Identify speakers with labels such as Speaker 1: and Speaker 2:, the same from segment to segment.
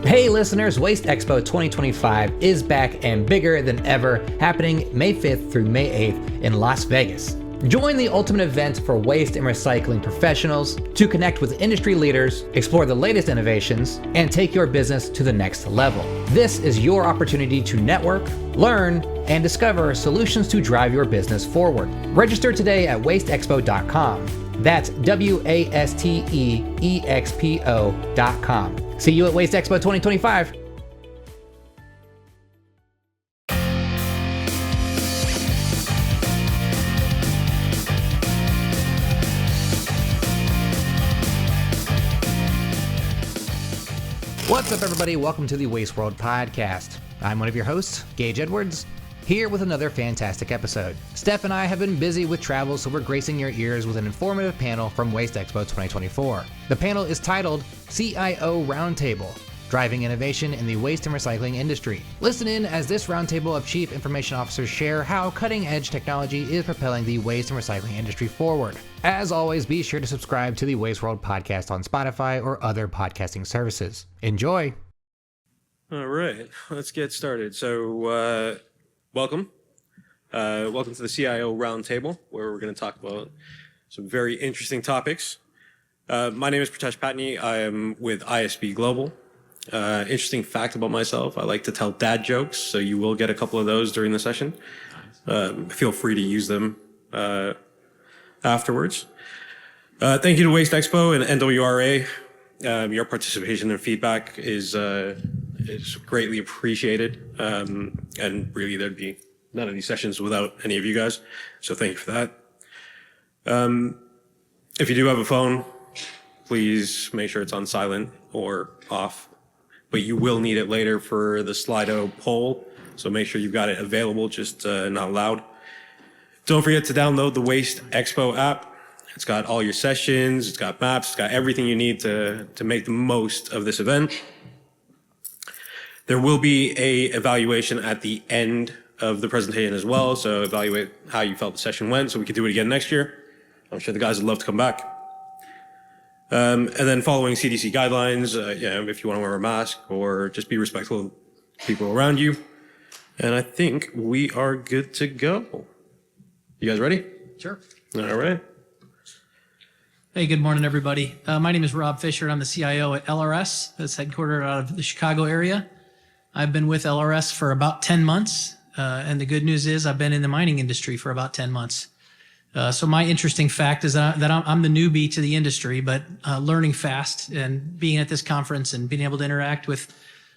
Speaker 1: Hey listeners, WasteExpo 2025 is back and bigger than ever, happening May 5th through May 8th in Las Vegas. Join the ultimate event for waste and recycling professionals to connect with industry leaders, explore the latest innovations, and take your business to the next level. This is your opportunity to network, learn, and discover solutions to drive your business forward. Register today at wasteexpo.com. That's WasteExpo.com. See you at WasteExpo 2025. What's up, everybody? Welcome to the Waste World Podcast. I'm one of your hosts, Gage Edwards, here with another fantastic episode. Steph and I have been busy with travel, so we're gracing your ears with an informative panel from WasteExpo 2024. The panel is titled CIO Roundtable, Driving Innovation in the Waste and Recycling Industry. Listen in as this roundtable of chief information officers share how cutting-edge technology is propelling the waste and recycling industry forward. As always, be sure to subscribe to the Waste World Podcast on Spotify or other podcasting services. Enjoy!
Speaker 2: All right, let's get started. So, welcome. Welcome to the CIO Roundtable, where we're going to talk about some very interesting topics. My name is Pritesh Patni. I am with ISB Global. Interesting fact about myself, I like to tell dad jokes, so you will get a couple of those during the session. Feel free to use them afterwards. Thank you to WasteExpo and NWRA. Your participation and feedback is greatly appreciated, and really there'd be none of these sessions without any of you guys, so thank you for that. If you do have a phone, please make sure it's on silent or off, but you will need it later for the Slido poll, so make sure you've got it available, just not loud. Don't forget to download the WasteExpo app. It's got all your sessions, it's got maps, it's got everything you need to make the most of this event. There will be a evaluation at the end of the presentation as well, so evaluate how you felt the session went so we can do it again next year. I'm sure the guys would love to come back. And then following CDC guidelines, if you want to wear a mask or just be respectful of people around you. And I think we are good to go. You guys ready?
Speaker 3: Sure.
Speaker 2: All right.
Speaker 3: Hey, good morning, everybody. My name is Rob Fisher, and I'm the CIO at LRS. That's headquartered out of the Chicago area. I've been with LRS for about 10 months, and the good news is I've been in the mining industry for about 10 months. So my interesting fact is that I'm the newbie to the industry, but learning fast, and being at this conference and being able to interact with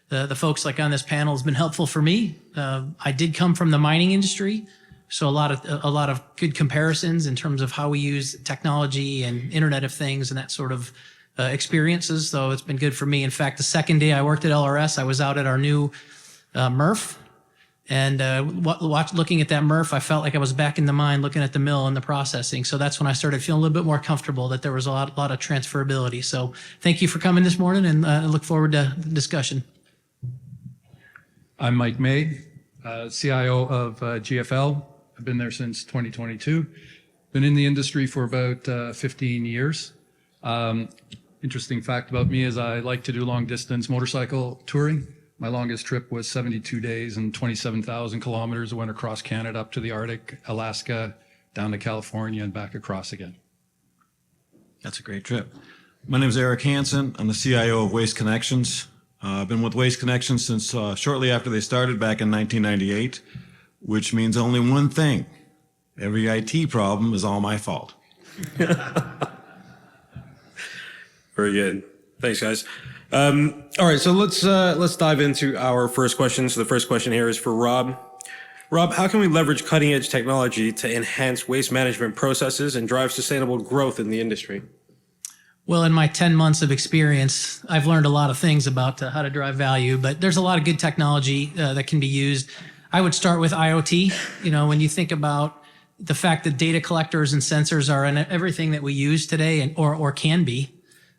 Speaker 3: the folks like on this panel has been helpful for me. I did come from the mining industry, so a lot of good comparisons in terms of how we use technology and Internet of Things and that sort of experiences. So it's been good for me. In fact, the second day I worked at LRS, I was out at our new MRF, and looking at that MRF, I felt like I was back in the mine, looking at the mill and the processing. So that's when I started feeling a little bit more comfortable that there was a lot of transferability. So thank you for coming this morning, and I look forward to the discussion.
Speaker 4: I'm Mike May, CIO of GFL. I've been there since 2022. Been in the industry for about 15 years. Interesting fact about me is I like to do long distance motorcycle touring. My longest trip was 72 days and 27,000 kilometers. I went across Canada up to the Arctic, Alaska, down to California, and back across again.
Speaker 5: That's a great trip. My name is Eric Hansen. I'm the CIO of Waste Connections. I've been with Waste Connections since shortly after they started back in 1998, which means only one thing. Every IT problem is all my fault.
Speaker 2: Very good. Thanks, guys. All right, so let's dive into our first question. So the first question here is for Rob. Rob, how can we leverage cutting-edge technology to enhance waste management processes and drive sustainable growth in the industry?
Speaker 3: Well, in my 10 months of experience, I've learned a lot of things about how to drive value, but there's a lot of good technology that can be used. I would start with IoT. You know, when you think about the fact that data collectors and sensors are in everything that we use today or can be,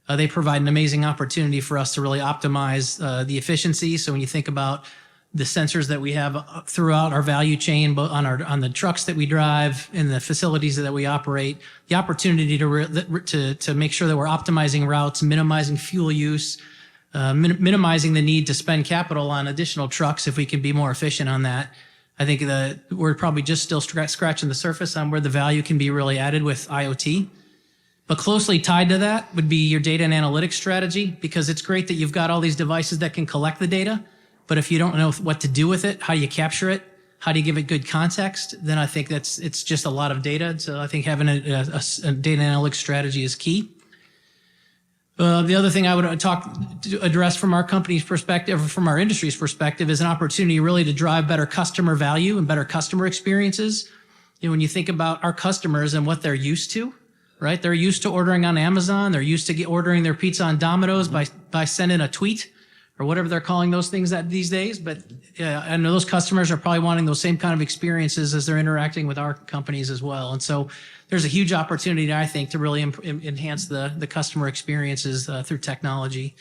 Speaker 3: they provide an amazing opportunity for us to really optimize the efficiency. So when you think about the sensors that we have throughout our value chain, both on the trucks that we drive, in the facilities that we operate, the opportunity to make sure that we're optimizing routes, minimizing fuel use, minimizing the need to spend capital on additional trucks if we can be more efficient on that. I think that we're probably just still scratching the surface on where the value can be really added with IoT. But closely tied to that would be your data and analytics strategy, because it's great that you've got all these devices that can collect the data, but if you don't know what to do with it, how do you capture it, how do you give it good context, then I think it's just a lot of data. So I think having a data analytics strategy is key. The other thing I would address from our company's perspective, from our industry's perspective, is an opportunity really to drive better customer value and better customer experiences. When you think about our customers and what they're used to, right? They're used to ordering on Amazon. They're used to ordering their pizza on Domino's by sending a tweet or whatever they're calling those things these days. But I know those customers are probably wanting those same kind of experiences as they're interacting with our companies as well. And so there's a huge opportunity, I think, to really enhance the customer experiences through technology.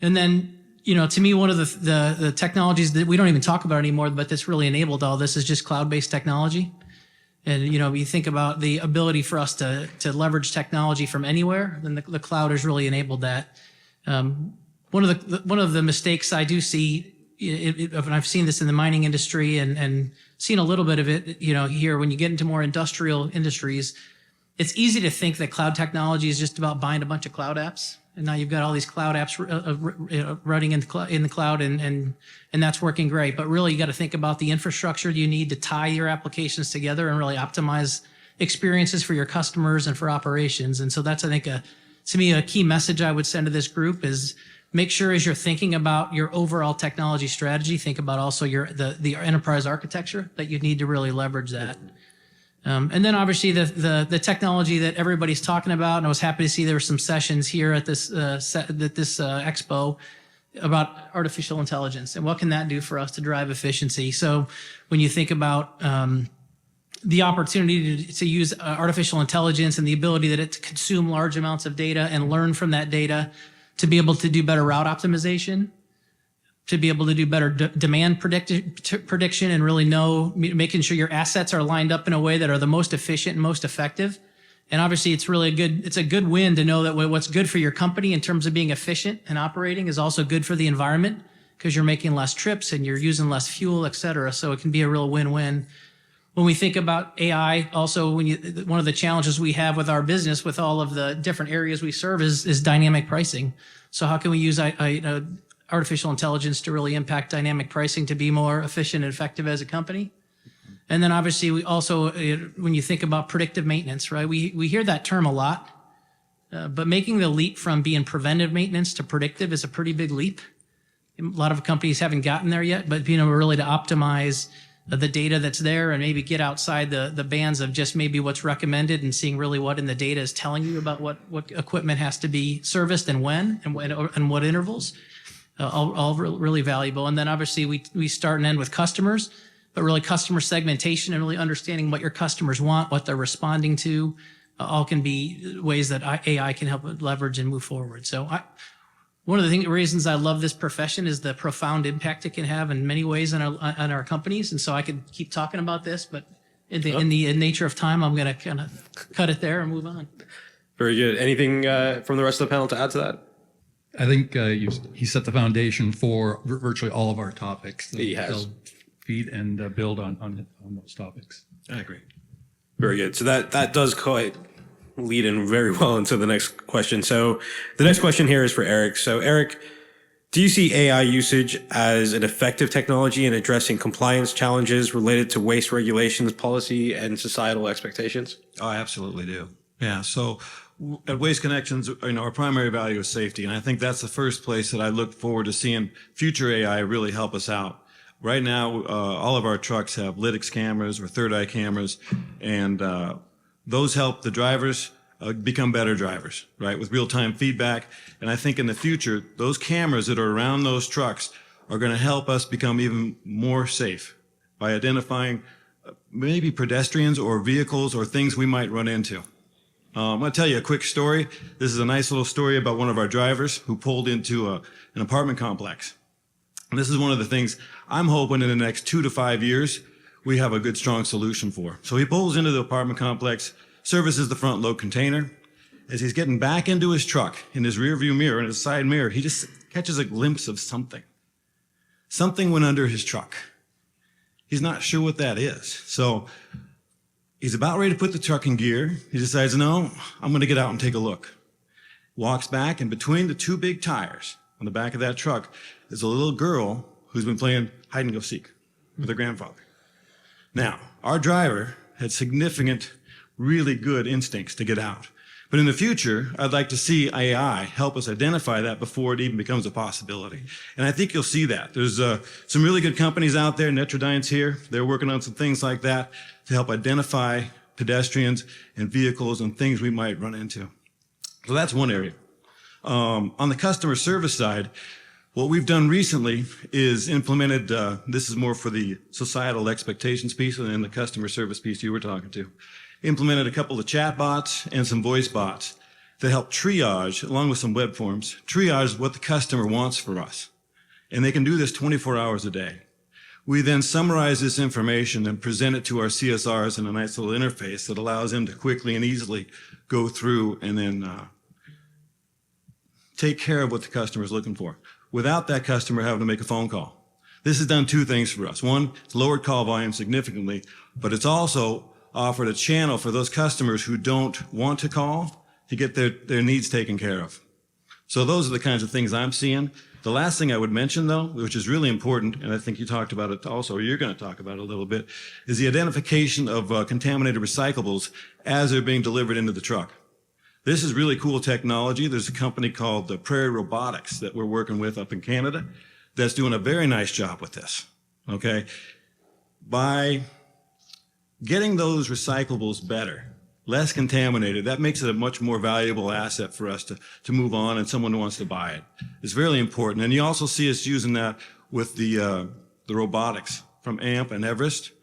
Speaker 3: And then, to me, one of the technologies that we don't even talk about anymore, but that's really enabled all this, is just cloud-based technology. And, you think about the ability for us to leverage technology from anywhere, then the cloud has really enabled that. One of the mistakes I do see, and I've seen this in the mining industry and seen a little bit of it, here when you get into more industrial industries, it's easy to think that cloud technology is just about buying a bunch of cloud apps. And now you've got all these cloud apps running in the cloud, and that's working great. But really, you got to think about the infrastructure you need to tie your applications together and really optimize experiences for your customers and for operations. And so that's, I think, to me, a key message I would send to this group is make sure as you're thinking about your overall technology strategy, think about also the enterprise architecture that you need to really leverage that. And then obviously the technology that everybody's talking about, and I was happy to see there were some sessions here at this expo about artificial intelligence and what can that do for us to drive efficiency. So when you think about the opportunity to use artificial intelligence and the ability that it to consume large amounts of data and learn from that data, to be able to do better route optimization, to be able to do better demand prediction and really making sure your assets are lined up in a way that are the most efficient and most effective. And obviously it's a good win to know that what's good for your company in terms of being efficient and operating is also good for the environment, because you're making less trips and you're using less fuel, et cetera. So it can be a real win-win. When we think about AI, also one of the challenges we have with our business, with all of the different areas we serve, is dynamic pricing. So how can we use artificial intelligence to really impact dynamic pricing to be more efficient and effective as a company? And then obviously we also, when you think about predictive maintenance, right? We hear that term a lot, but making the leap from being preventive maintenance to predictive is a pretty big leap. A lot of companies haven't gotten there yet, but being able really to optimize the data that's there and maybe get outside the bands of just maybe what's recommended and seeing really what in the data is telling you about what equipment has to be serviced and when and what intervals, all really valuable. And then obviously we start and end with customers, but really customer segmentation and really understanding what your customers want, what they're responding to, all can be ways that AI can help leverage and move forward. So one of the reasons I love this profession is the profound impact it can have in many ways on our companies. And so I could keep talking about this, but in the nature of time, I'm going to kind of cut it there and move on.
Speaker 2: Very good. Anything from the rest of the panel to add to that?
Speaker 4: I think he set the foundation for virtually all of our topics.
Speaker 2: He has.
Speaker 4: They'll feed and build on those topics.
Speaker 5: I agree.
Speaker 2: Very good. So that does quite lead in very well into the next question. So the next question here is for Eric. So Eric, do you see AI usage as an effective technology in addressing compliance challenges related to waste regulations, policy, and societal expectations?
Speaker 5: Oh, I absolutely do. Yeah. So at Waste Connections, our primary value is safety. And I think that's the first place that I look forward to seeing future AI really help us out. Right now, all of our trucks have Lytx cameras or third eye cameras, and those help the drivers become better drivers, right, with real-time feedback. And I think in the future, those cameras that are around those trucks are going to help us become even more safe by identifying maybe pedestrians or vehicles or things we might run into. I'm going to tell you a quick story. This is a nice little story about one of our drivers who pulled into an apartment complex. And this is one of the things I'm hoping in the next 2 to 5 years we have a good, strong solution for. So he pulls into the apartment complex, services the front load container. As he's getting back into his truck, in his rear view mirror, in his side mirror, he just catches a glimpse of something. Something went under his truck. He's not sure what that is. So he's about ready to put the truck in gear. He decides, no, I'm going to get out and take a look. Walks back, and between the two big tires on the back of that truck is a little girl who's been playing hide and go seek with her grandfather. Now, our driver had significant, really good instincts to get out. But in the future, I'd like to see AI help us identify that before it even becomes a possibility. And I think you'll see that. There's some really good companies out there. Netrodyne's here. They're working on some things like that to help identify pedestrians and vehicles and things we might run into. So that's one area. On the customer service side, what we've done recently is implemented, this is more for the societal expectations piece and then the customer service piece you were talking to. Implemented a couple of chat bots and some voice bots that help triage, along with some web forms, triage what the customer wants for us. And they can do this 24 hours a day. We then summarize this information and present it to our CSRs in a nice little interface that allows them to quickly and easily go through and then take care of what the customer is looking for without that customer having to make a phone call. This has done two things for us. One, it's lowered call volume significantly, but it's also offered a channel for those customers who don't want to call to get their needs taken care of. So those are the kinds of things I'm seeing. The last thing I would mention, though, which is really important, and I think you talked about it also, or you're going to talk about it a little bit, is the identification of contaminated recyclables as they're being delivered into the truck. This is really cool technology. There's a company called Prairie Robotics that we're working with up in Canada that's doing a very nice job with this, okay? By getting those recyclables better, less contaminated, that makes it a much more valuable asset for us to move on and someone who wants to buy it. It's really important. And you also see us using that with the robotics from AMP and Everest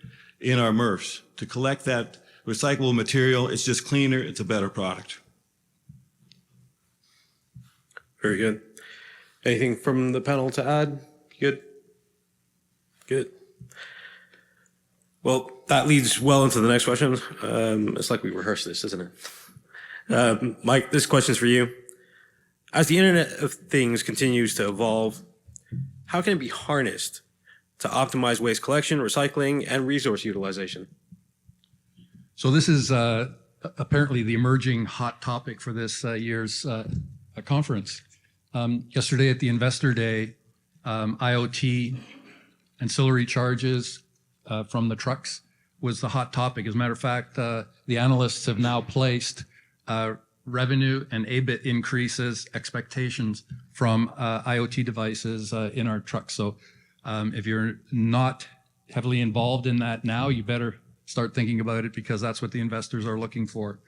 Speaker 5: in our MRFs to collect that recyclable material. It's just cleaner. It's a better product.
Speaker 2: Very good. Anything from the panel to add? Good? Good. Well, that leads well into the next question. It's like we rehearsed this, isn't it? Mike, this question's for you. As the Internet of Things continues to evolve, how can it be harnessed to optimize waste collection, recycling, and resource utilization?
Speaker 4: So this is apparently the emerging hot topic for this year's conference. Yesterday at the Investor Day, IoT, ancillary charges from the trucks was the hot topic. As a matter of fact, the analysts have now placed revenue and EBIT increases expectations from IoT devices in our trucks. So if you're not heavily involved in that now, you better start thinking about it because that's what the investors are looking for.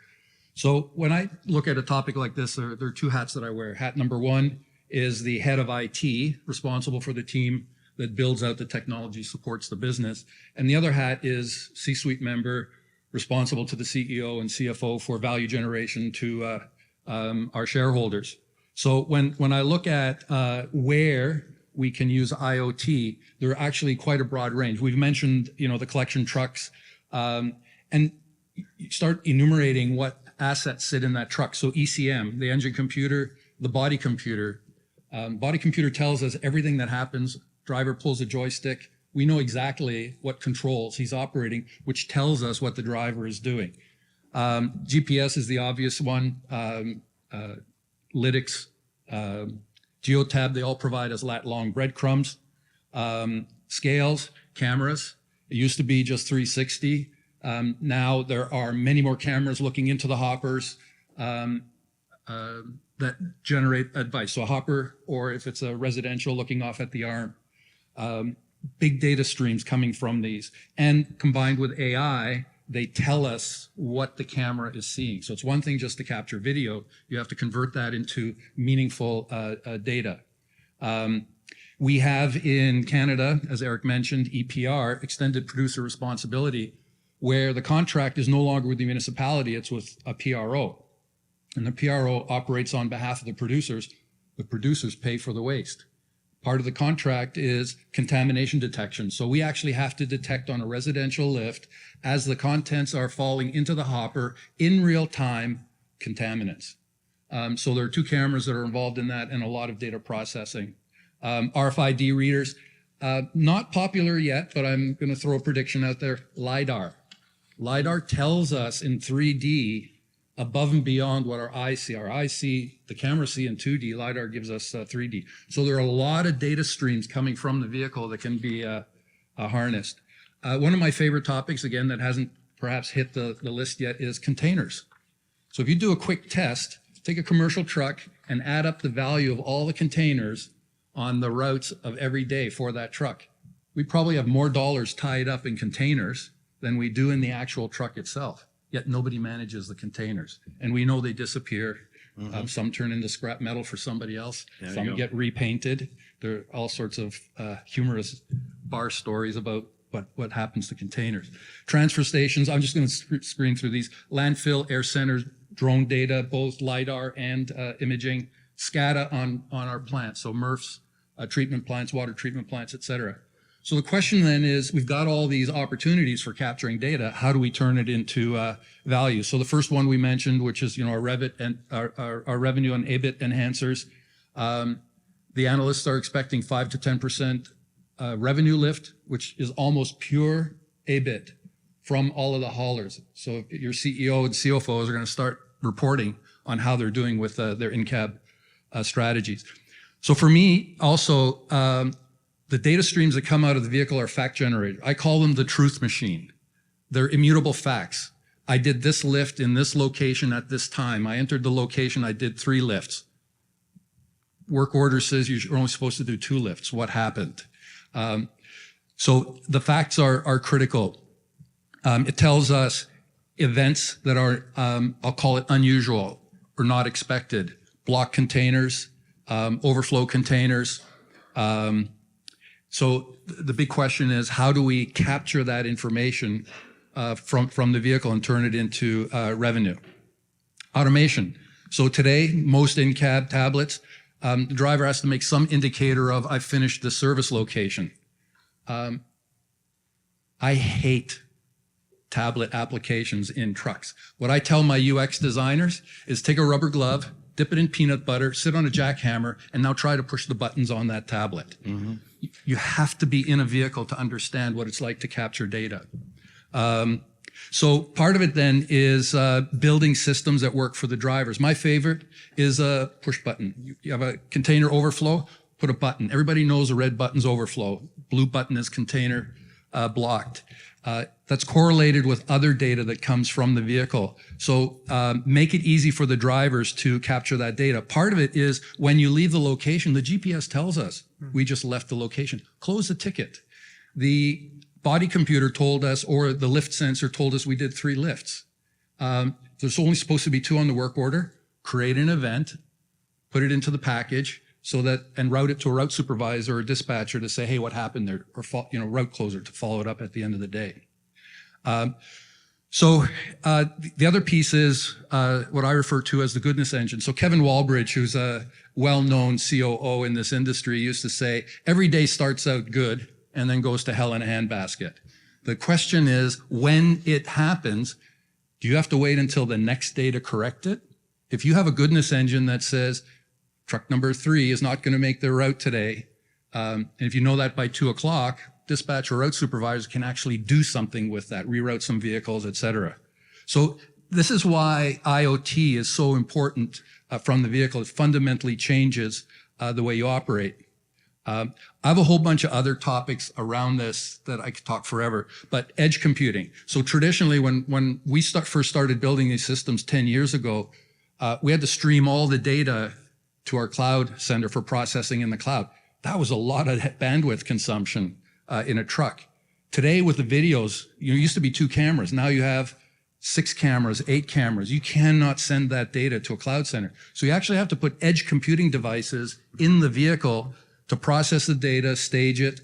Speaker 4: So when I look at a topic like this, there are two hats that I wear. Hat number one is the head of IT, responsible for the team that builds out the technology, supports the business. And the other hat is C-suite member, responsible to the CEO and CFO for value generation to our shareholders. So when I look at where we can use IoT, there are actually quite a broad range. We've mentioned, the collection trucks, and you start enumerating what assets sit in that truck. So ECM, the engine computer, the body computer. Body computer tells us everything that happens. Driver pulls a joystick. We know exactly what controls he's operating, which tells us what the driver is doing. GPS is the obvious one. Lytics, Geotab, they all provide us lat-long breadcrumbs. Scales, cameras. It used to be just 360. Now there are many more cameras looking into the hoppers that generate advice. So a hopper, or if it's a residential, looking off at the arm. Big data streams coming from these. And combined with AI, they tell us what the camera is seeing. So it's one thing just to capture video. You have to convert that into meaningful data. We have in Canada, as Eric mentioned, EPR, Extended Producer Responsibility, where the contract is no longer with the municipality, it's with a PRO. And the PRO operates on behalf of the producers. The producers pay for the waste. Part of the contract is contamination detection. So we actually have to detect on a residential lift, as the contents are falling into the hopper in real time, contaminants. So there are 2 cameras that are involved in that and a lot of data processing. RFID readers, not popular yet, but I'm going to throw a prediction out there. LiDAR. LiDAR tells us in 3D above and beyond what our eyes see. Our eyes see, the camera see in 2D, LiDAR gives us 3D. So there are a lot of data streams coming from the vehicle that can be harnessed. One of my favorite topics, again, that hasn't perhaps hit the list yet is containers. So if you do a quick test, take a commercial truck and add up the value of all the containers on the routes of every day for that truck. We probably have more dollars tied up in containers than we do in the actual truck itself. Yet nobody manages the containers. And we know they disappear. Some turn into scrap metal for somebody else. Some get repainted. There are all sorts of humorous bar stories about what happens to containers. Transfer stations, I'm just going to screen through these. Landfill, air centers, drone data, both LiDAR and imaging. SCADA on our plants, so MRFs, treatment plants, water treatment plants, et cetera. So the question then is, we've got all these opportunities for capturing data. How do we turn it into value? So the first one we mentioned, which is our Revit and our revenue and EBIT enhancers. The analysts are expecting 5 to 10% revenue lift, which is almost pure EBIT from all of the haulers. So your CEO and CFOs are going to start reporting on how they're doing with their in-cab strategies. So for me, also, the data streams that come out of the vehicle are fact generated. I call them the truth machine. They're immutable facts. I did this lift in this location at this time. I entered the location, I did 3 lifts. Work order says you're only supposed to do 2 lifts. What happened? So the facts are critical. It tells us events that are, I'll call it unusual or not expected. Block containers, overflow containers. So the big question is, how do we capture that information from the vehicle and turn it into revenue? Automation. So today, most in-cab tablets, the driver has to make some indicator of, I've finished the service location. I hate tablet applications in trucks. What I tell my UX designers is take a rubber glove, dip it in peanut butter, sit on a jackhammer, and now try to push the buttons on that tablet. You have to be in a vehicle to understand what it's like to capture data. So part of it then is building systems that work for the drivers. My favorite is a push button. You have a container overflow, put a button. Everybody knows a red button's overflow. Blue button is container blocked. That's correlated with other data that comes from the vehicle. So make it easy for the drivers to capture that data. Part of it is when you leave the location, the GPS tells us we just left the location. Close the ticket. The body computer told us, or the lift sensor told us we did 3 lifts. There's only supposed to be 2 on the work order. Create an event, put it into the package, so that, and route it to a route supervisor or dispatcher to say, hey, what happened there? Or, route closer to follow it up at the end of the day. So the other piece is what I refer to as the goodness engine. So Kevin Walbridge, who's a well-known COO in this industry, used to say, every day starts out good and then goes to hell in a handbasket. The question is, when it happens, do you have to wait until the next day to correct it? If you have a goodness engine that says, truck number 3 is not going to make their route today, and if you know that by 2 o'clock, dispatch or route supervisors can actually do something with that, reroute some vehicles, et cetera. So this is why IoT is so important from the vehicle. It fundamentally changes the way you operate. I have a whole bunch of other topics around this that I could talk forever, but edge computing. So traditionally, when we first started building these systems 10 years ago, we had to stream all the data to our cloud center for processing in the cloud. That was a lot of bandwidth consumption in a truck. Today with the videos, used to be 2 cameras. Now you have 6 cameras, 8 cameras. You cannot send that data to a cloud center. So you actually have to put edge computing devices in the vehicle to process the data, stage it,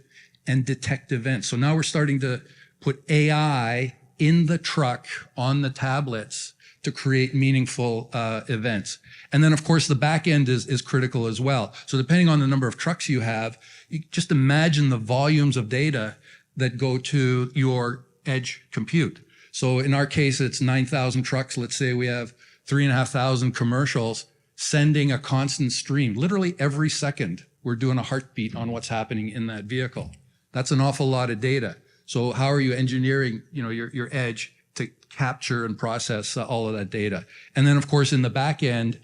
Speaker 4: and detect events. So now we're starting to put AI in the truck on the tablets to create meaningful events. And then, of course, the back end is critical as well. So depending on the number of trucks you have, you just imagine the volumes of data that go to your edge compute. So in our case, it's 9,000 trucks. Let's say we have 3,500 commercials. sending a constant stream. Literally every second, we're doing a heartbeat on what's happening in that vehicle. That's an awful lot of data. So how are you engineering, your edge to capture and process all of that data? And then, of course, in the back end,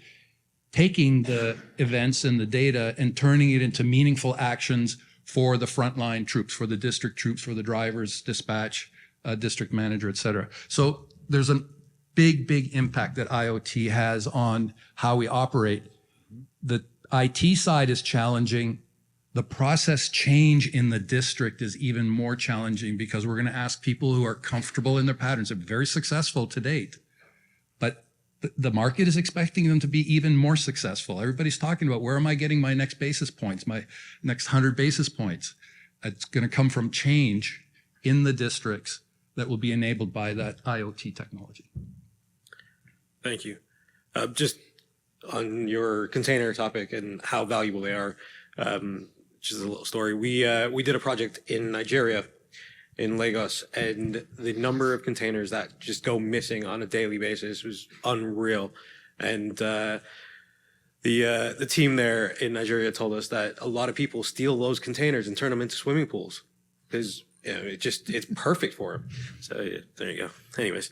Speaker 4: taking the events and the data and turning it into meaningful actions for the frontline troops, for the district troops, for the drivers, dispatch, district manager, et cetera. So there's a big, big impact that IoT has on how we operate. The IT side is challenging. The process change in the district is even more challenging because we're going to ask people who are comfortable in their patterns. They're very successful to date, but the market is expecting them to be even more successful. Everybody's talking about, where am I getting my next basis points, my next 100 basis points? It's going to come from change in the districts that will be enabled by that IoT technology.
Speaker 2: Thank you. Just on your container topic and how valuable they are, just a little story. We did a project in Nigeria, in Lagos, and the number of containers that just go missing on a daily basis was unreal. And the team there in Nigeria told us that a lot of people steal those containers and turn them into swimming pools because it's perfect for them. So yeah, there you go. Anyways,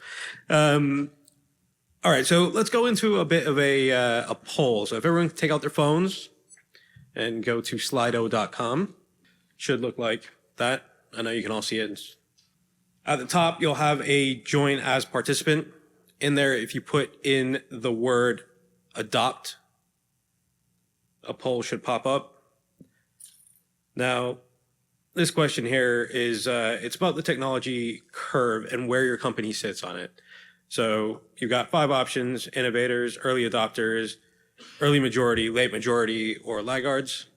Speaker 2: all right. So let's go into a bit of a poll. So if everyone can take out their phones and go to slido.com, should look like that. I know you can all see it. At the top, you'll have a join as participant. In there, if you put in the word adopt, a poll should pop up. Now, this question here is, it's about the technology curve and where your company sits on it. So you've got 5 options: innovators, early adopters, early majority, late majority, or laggards.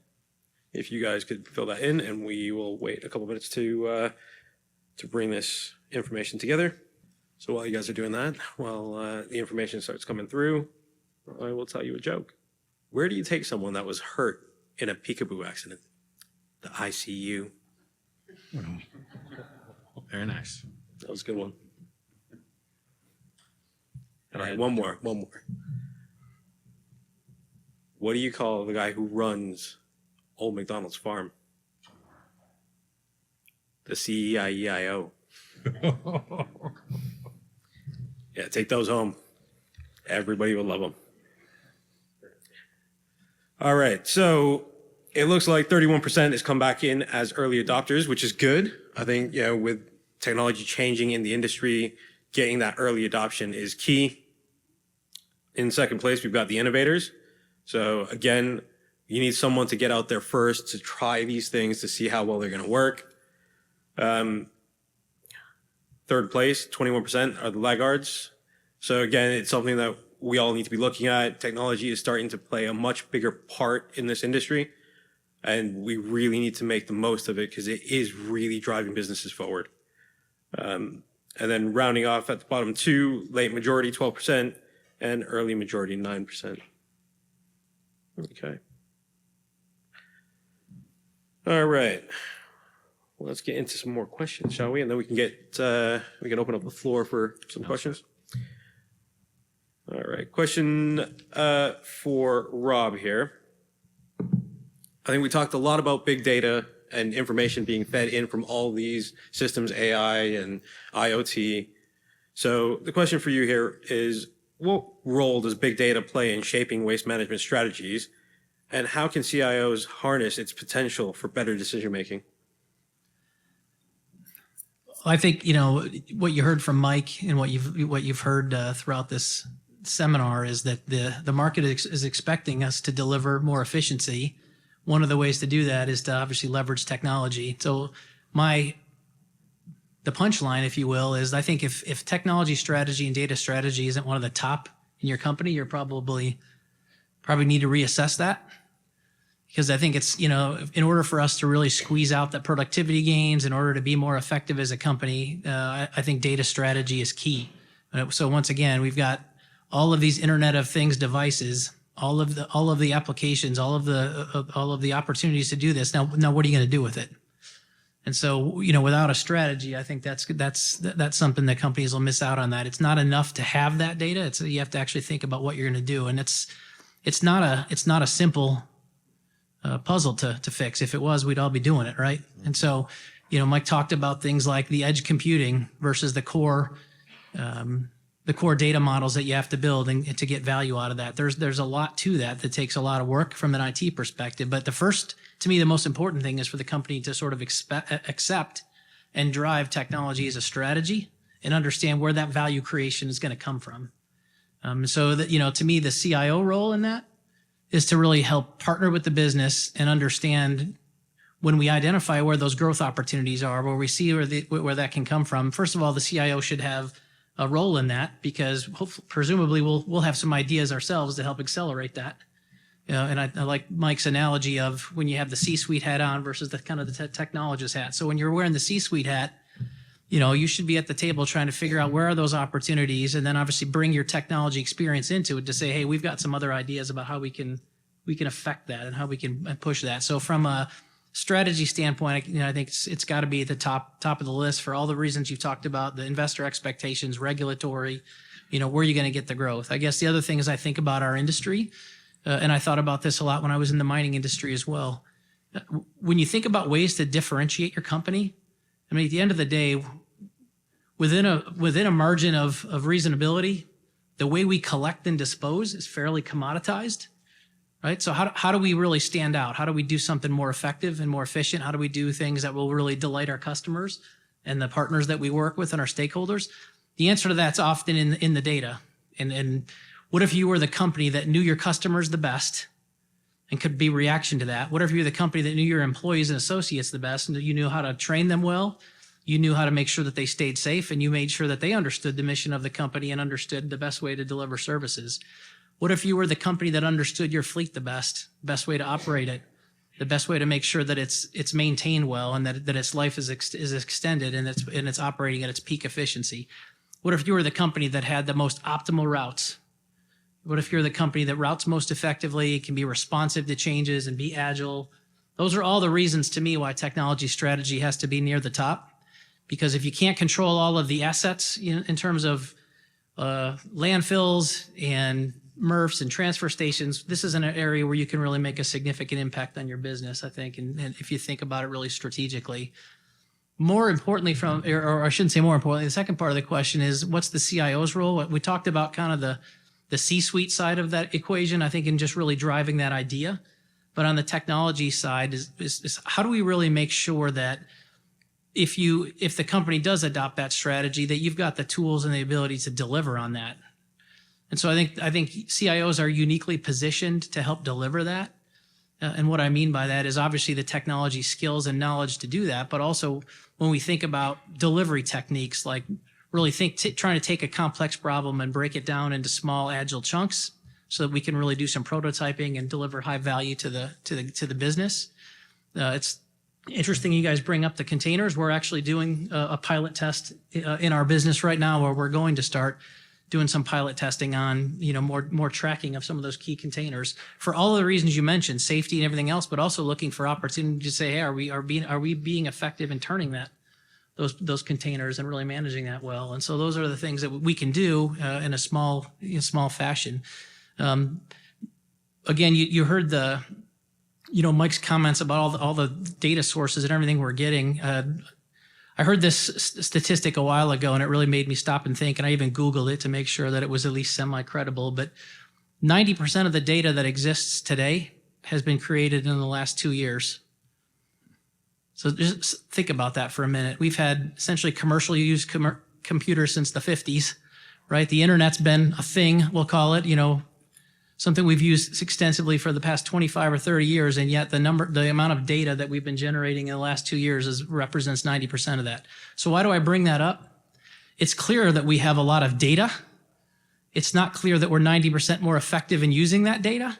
Speaker 2: If you guys could fill that in, and we will wait a couple minutes to bring this information together. So while you guys are doing that, while the information starts coming through, I will tell you a joke. Where do you take someone that was hurt in a peekaboo accident? The ICU.
Speaker 5: Very nice.
Speaker 2: That was a good one. All right, one more. What do you call the guy who runs Old McDonald's farm? The CIO. Yeah, take those home. Everybody will love them. All right, so it looks like 31% has come back in as early adopters, which is good. I think, with technology changing in the industry, getting that early adoption is key. In second place, we've got the innovators. So again, you need someone to get out there first to try these things to see how well they're going to work. Third place, 21% are the laggards. So again, it's something that we all need to be looking at. Technology is starting to play a much bigger part in this industry, and we really need to make the most of it because it is really driving businesses forward. And then rounding off at the bottom 2, late majority, 12%, and early majority, 9%. Okay. All right. Well, let's get into some more questions, shall we? And then we can open up the floor for some questions. All right. Question for Rob here. I think we talked a lot about big data and information being fed in from all these systems, AI and IoT. So the question for you here is, what role does big data play in shaping waste management strategies, and how can CIOs harness its potential for better decision making?
Speaker 3: I think what you heard from Mike and what you've heard throughout this seminar is that the market is expecting us to deliver more efficiency. One of the ways to do that is to obviously leverage technology. So the punchline, if you will, is I think if technology strategy and data strategy isn't one of the top in your company, you're probably need to reassess that. Because I think it's, in order for us to really squeeze out the productivity gains, in order to be more effective as a company, I think data strategy is key. So once again, we've got all of these Internet of Things devices, all of the applications, all of the opportunities to do this. Now what are you going to do with it? And so, without a strategy, I think that's something that companies will miss out on. That it's not enough to have that data. You have to actually think about what you're going to do, and it's it's not a simple puzzle to fix. If it was, we'd all be doing it, right? And so, Mike talked about things like the edge computing versus the core data models that you have to build and to get value out of that. There's a lot to that takes a lot of work from an IT perspective. But to me, the most important thing is for the company to sort of accept and drive technology as a strategy and understand where that value creation is going to come from. So that, to me, the CIO role in that is to really help partner with the business and understand when we identify where those growth opportunities are, where we see where that can come from. First of all, the CIO should have a role in that because presumably we'll have some ideas ourselves to help accelerate that. And I like Mike's analogy of when you have the C-suite hat on versus the kind of the technologist hat. So when you're wearing the C-suite hat, you should be at the table trying to figure out where are those opportunities, and then obviously bring your technology experience into it to say, hey, we've got some other ideas about how we can affect that and how we can push that. So from a strategy standpoint, I think it's got to be at the top of the list for all the reasons you talked about, the investor expectations, regulatory, where are you going to get the growth? I guess the other thing is I think about our industry, and I thought about this a lot when I was in the mining industry as well. When you think about ways to differentiate your company, I mean, at the end of the day, within a margin of reasonability, the way we collect and dispose is fairly commoditized, right? So how do we really stand out? How do we do something more effective and more efficient? How do we do things that will really delight our customers and the partners that we work with and our stakeholders? The answer to that's often in the data. And what if you were the company that knew your customers the best and could be reaction to that? What if you're the company that knew your employees and associates the best and you knew how to train them well? You knew how to make sure that they stayed safe, and you made sure that they understood the mission of the company and understood the best way to deliver services. What if you were the company that understood your fleet the best way to operate it, the best way to make sure that it's maintained well and that its life is extended and it's operating at its peak efficiency? What if you were the company that had the most optimal routes? What if you're the company that routes most effectively, can be responsive to changes and be agile? Those are all the reasons to me why technology strategy has to be near the top. Because if you can't control all of the assets in terms of landfills and MRFs and transfer stations, this is an area where you can really make a significant impact on your business, I think, and if you think about it really strategically. More importantly, or I shouldn't say more importantly, the second part of the question is, what's the CIO's role? We talked about kind of the C-suite side of that equation, I think, in just really driving that idea. But on the technology side is how do we really make sure that if the company does adopt that strategy, that you've got the tools and the ability to deliver on that. And so I think CIOs are uniquely positioned to help deliver that. And what I mean by that is obviously the technology skills and knowledge to do that, but also when we think about delivery techniques, like really trying to take a complex problem and break it down into small, agile chunks so that we can really do some prototyping and deliver high value to the business. It's interesting you guys bring up the containers. We're actually doing a pilot test in our business right now where we're going to start doing some pilot testing on, more tracking of some of those key containers for all of the reasons you mentioned, safety and everything else, but also looking for opportunity to say, hey, are we being effective in turning those containers and really managing that well? And so those are the things that we can do in a small fashion. Again, you heard Mike's comments about all the data sources and everything we're getting. I heard this statistic a while ago, and it really made me stop and think, and I even Googled it to make sure that it was at least semi-credible. But 90% of the data that exists today has been created in the last 2 years. So just think about that for a minute. We've had essentially commercially used computers since the 50s, right? The internet's been a thing, we'll call it, something we've used extensively for the past 25 or 30 years, and yet the amount of data that we've been generating in the last 2 years represents 90% of that. So why do I bring that up? It's clear that we have a lot of data. It's not clear that we're 90% more effective in using that data.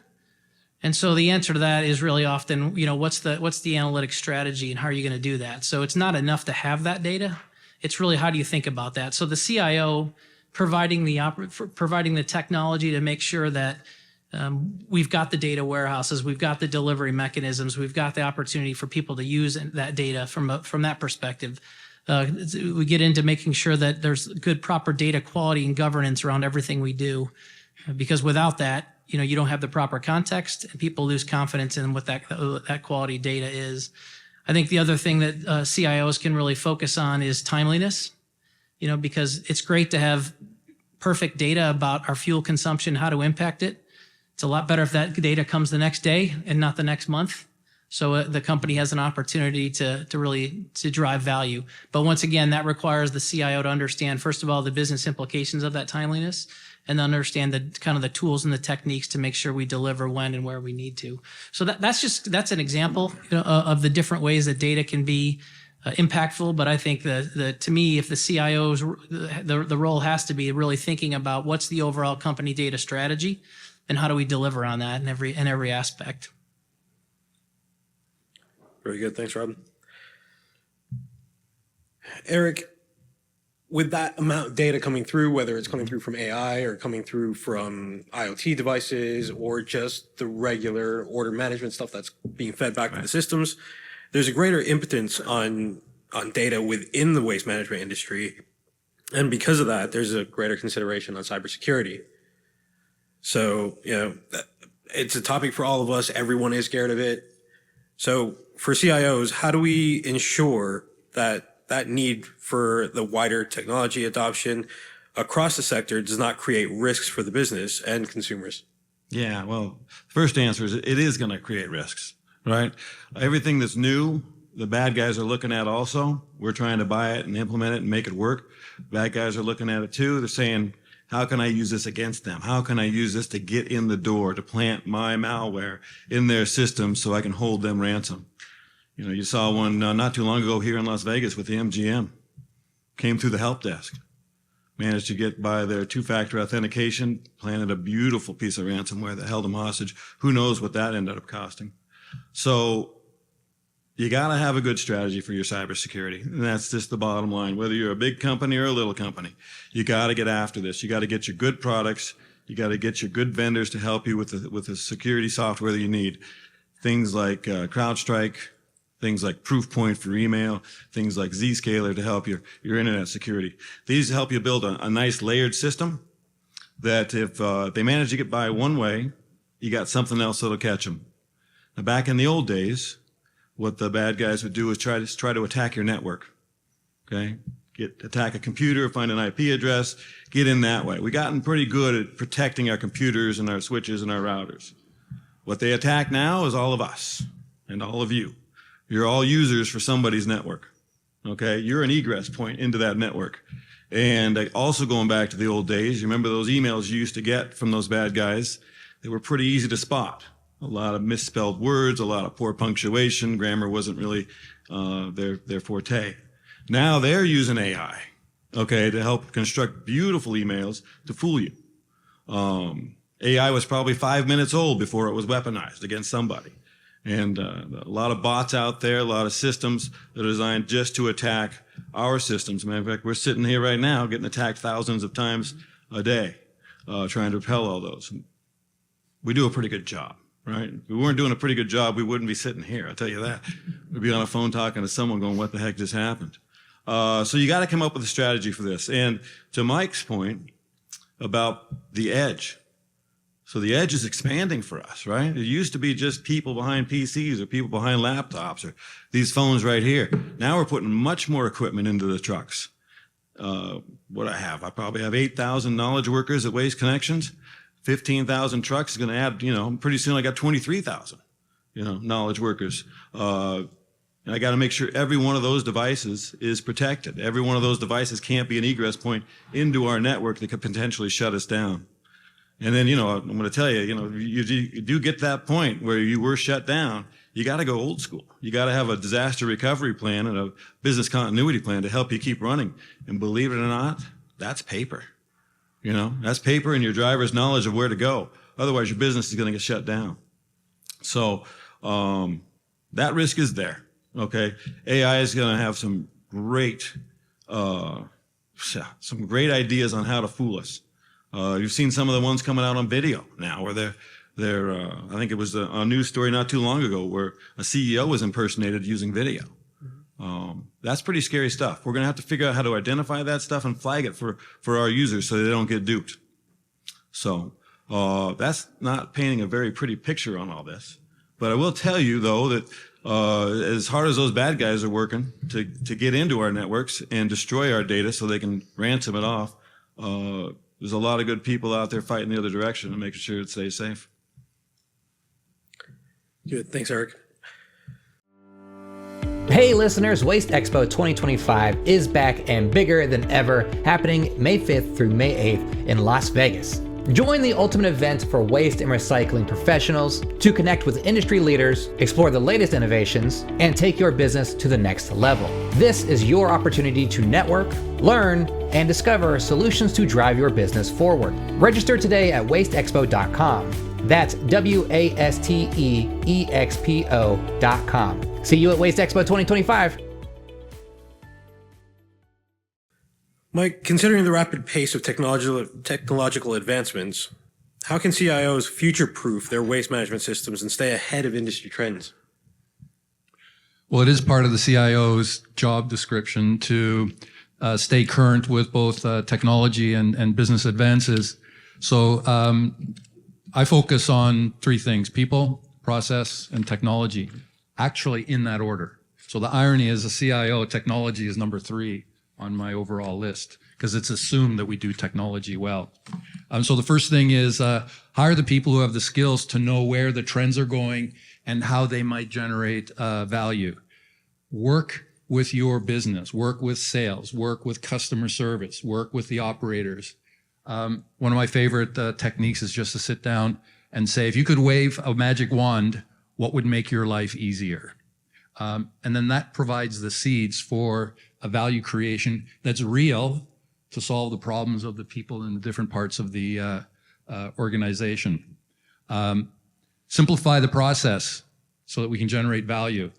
Speaker 3: And so the answer to that is really often, what's the analytic strategy and how are you going to do that? So it's not enough to have that data. It's really how do you think about that? So the CIO providing the technology to make sure that we've got the data warehouses, we've got the delivery mechanisms, we've got the opportunity for people to use that data from that perspective. We get into making sure that there's good, proper data quality and governance around everything we do, because without that, you don't have the proper context, and people lose confidence in what that quality data is. I think the other thing that CIOs can really focus on is timeliness, because it's great to have perfect data about our fuel consumption, how to impact it. It's a lot better if that data comes the next day and not the next month. So the company has an opportunity to really drive value. But once again, that requires the CIO to understand, first of all, the business implications of that timeliness, and understand the tools and the techniques to make sure we deliver when and where we need to. So that's an example of the different ways that data can be impactful. But I think to me, if the CIO's the role has to be really thinking about what's the overall company data strategy, and how do we deliver on that in every aspect.
Speaker 2: Very good. Thanks, Rob. Eric, with that amount of data coming through, whether it's coming through from AI or coming through from IoT devices or just the regular order management stuff that's being fed back to the systems, there's a greater impotence on data within the waste management industry. And because of that, there's a greater consideration on cybersecurity. So, it's a topic for all of us. Everyone is scared of it. So for CIOs, how do we ensure that need for the wider technology adoption across the sector does not create risks for the business and consumers?
Speaker 5: Yeah, well, first answer is it is going to create risks, right? Everything that's new, the bad guys are looking at also. We're trying to buy it and implement it and make it work. Bad guys are looking at it too. They're saying, how can I use this against them? How can I use this to get in the door, to plant my malware in their system so I can hold them ransom? You saw one not too long ago here in Las Vegas with the MGM. Came through the help desk. Managed to get by their two-factor authentication, planted a beautiful piece of ransomware that held them hostage. Who knows what that ended up costing? So you got to have a good strategy for your cybersecurity. And that's just the bottom line. Whether you're a big company or a little company, you got to get after this. You got to get your good products. You got to get your good vendors to help you with the security software that you need. Things like CrowdStrike, things like Proofpoint for email, things like Zscaler to help your internet security. These help you build a nice layered system that if they manage to get by one way, you got something else that'll catch them. Now, back in the old days, what the bad guys would do is try to attack your network. Okay? Attack a computer, find an IP address, get in that way. We've gotten pretty good at protecting our computers and our switches and our routers. What they attack now is all of us and all of you. You're all users for somebody's network. Okay? You're an egress point into that network. And also going back to the old days, you remember those emails you used to get from those bad guys? They were pretty easy to spot. A lot of misspelled words, a lot of poor punctuation. Grammar wasn't really their forte. Now they're using AI, okay, to help construct beautiful emails to fool you. AI was probably 5 minutes old before it was weaponized against somebody. And a lot of bots out there, a lot of systems that are designed just to attack our systems. Matter of fact, we're sitting here right now getting attacked thousands of times a day, trying to repel all those. We do a pretty good job. Right? If we weren't doing a pretty good job, we wouldn't be sitting here. I'll tell you that. We'd be on a phone talking to someone going, what the heck just happened? So you got to come up with a strategy for this. And to Mike's point about the edge. So the edge is expanding for us, right? It used to be just people behind PCs or people behind laptops or these phones right here. Now we're putting much more equipment into the trucks. What I probably have 8,000 knowledge workers at Waste Connections. 15,000 trucks is going to add, pretty soon I got 23,000, knowledge workers. And I got to make sure every one of those devices is protected. Every one of those devices can't be an egress point into our network that could potentially shut us down. And then, I'm going to tell you, you do get to that point where you were shut down. You got to go old school. You got to have a disaster recovery plan and a business continuity plan to help you keep running. And believe it or not, that's paper. That's paper and your driver's knowledge of where to go. Otherwise, your business is going to get shut down. So that risk is there. Okay, AI is going to have some great ideas on how to fool us. You've seen some of the ones coming out on video now, where they're I think it was a news story not too long ago where a CEO was impersonated using video. That's pretty scary stuff. We're going to have to figure out how to identify that stuff and flag it for our users so they don't get duped. So That's not painting a very pretty picture on all this. But I will tell you, though, that as hard as those bad guys are working to get into our networks and destroy our data so they can ransom it off, there's a lot of good people out there fighting the other direction and making sure it stays safe.
Speaker 2: Good. Thanks, Eric.
Speaker 1: Hey listeners, WasteExpo 2025 is back and bigger than ever, happening May 5th through May 8th in Las Vegas. Join the ultimate event for waste and recycling professionals to connect with industry leaders, explore the latest innovations, and take your business to the next level. This is your opportunity to network, learn, and discover solutions to drive your business forward. Register today at wasteexpo.com. That's WasteExpo.com. See you at WasteExpo 2025.
Speaker 2: Mike, considering the rapid pace of technological advancements, how can CIOs future-proof their waste management systems and stay ahead of industry trends?
Speaker 4: Well, it is part of the CIO's job description to stay current with both technology and business advances. So I focus on three things: people, process, and technology, actually in that order. So the irony is, a CIO, technology is number 3 on my overall list, because it's assumed that we do technology well. So the first thing is hire the people who have the skills to know where the trends are going and how they might generate value. Work with your business, work with sales, work with customer service, work with the operators. One of my favorite techniques is just to sit down and say, if you could wave a magic wand, what would make your life easier? And then that provides the seeds for a value creation that's real to solve the problems of the people in the different parts of the organization. Simplify the process so that we can generate value.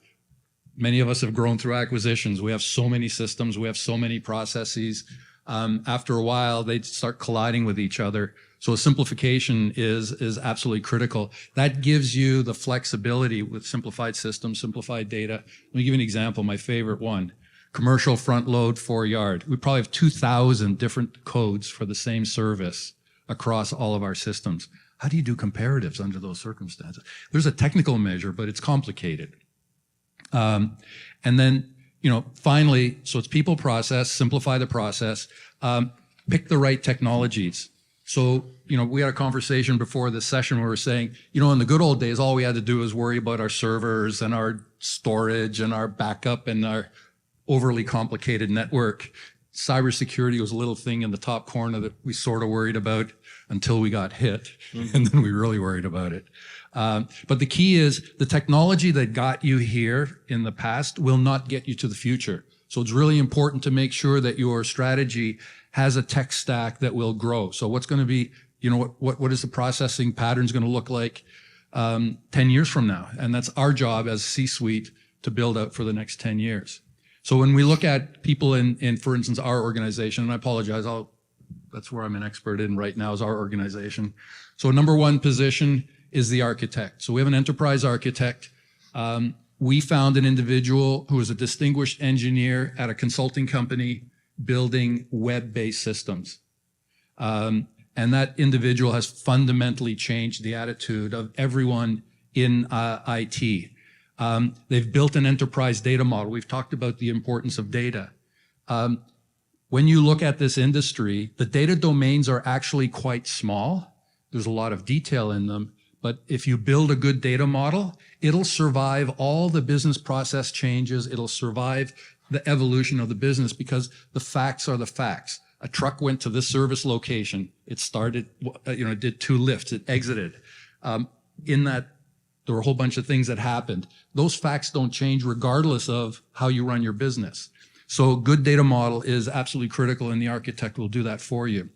Speaker 4: Many of us have grown through acquisitions. We have so many systems. We have so many processes. After a while, they start colliding with each other. So a simplification is absolutely critical. That gives you the flexibility with simplified systems, simplified data. Let me give you an example, my favorite one. Commercial front load 4-yard. We probably have 2,000 different codes for the same service across all of our systems. How do you do comparatives under those circumstances? There's a technical measure, but it's complicated. And then, finally, so it's people, process, simplify the process, pick the right technologies. So, we had a conversation before this session where we were saying, in the good old days, all we had to do was worry about our servers and our storage and our backup and our overly complicated network. Cybersecurity was a little thing in the top corner that we sort of worried about until we got hit, and then we really worried about it. But the key is the technology that got you here in the past will not get you to the future. So it's really important to make sure that your strategy has a tech stack that will grow. So what's going to be, what is the processing patterns going to look like 10 years from now? And that's our job as C-suite to build out for the next 10 years. So when we look at people in for instance, our organization, and I apologize, that's where I'm an expert in right now is our organization. So number one position is the architect. So we have an enterprise architect. We found an individual who was a distinguished engineer at a consulting company building web-based systems. And that individual has fundamentally changed the attitude of everyone in IT. They've built an enterprise data model. We've talked about the importance of data. When you look at this industry, the data domains are actually quite small. There's a lot of detail in them. But if you build a good data model, it'll survive all the business process changes. It'll survive the evolution of the business because the facts are the facts. A truck went to this service location. It started, it did 2 lifts. It exited. In that, there were a whole bunch of things that happened. Those facts don't change regardless of how you run your business. So a good data model is absolutely critical, and the architect will do that for you.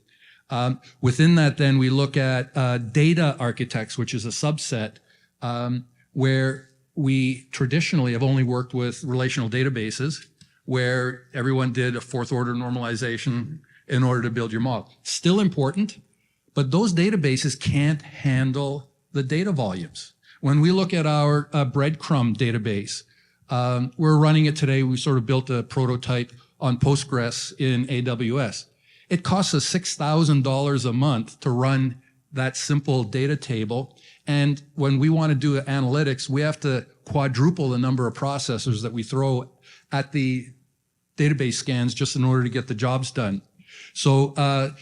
Speaker 4: Within that, then, we look at data architects, which is a subset where we traditionally have only worked with relational databases, where everyone did a 4th-order normalization in order to build your model. Still important, but those databases can't handle the data volumes. When we look at our breadcrumb database, we're running it today. We sort of built a prototype on Postgres in AWS. It costs us $6,000 a month to run that simple data table. And when we want to do analytics, we have to quadruple the number of processors that we throw at the database scans just in order to get the jobs done. So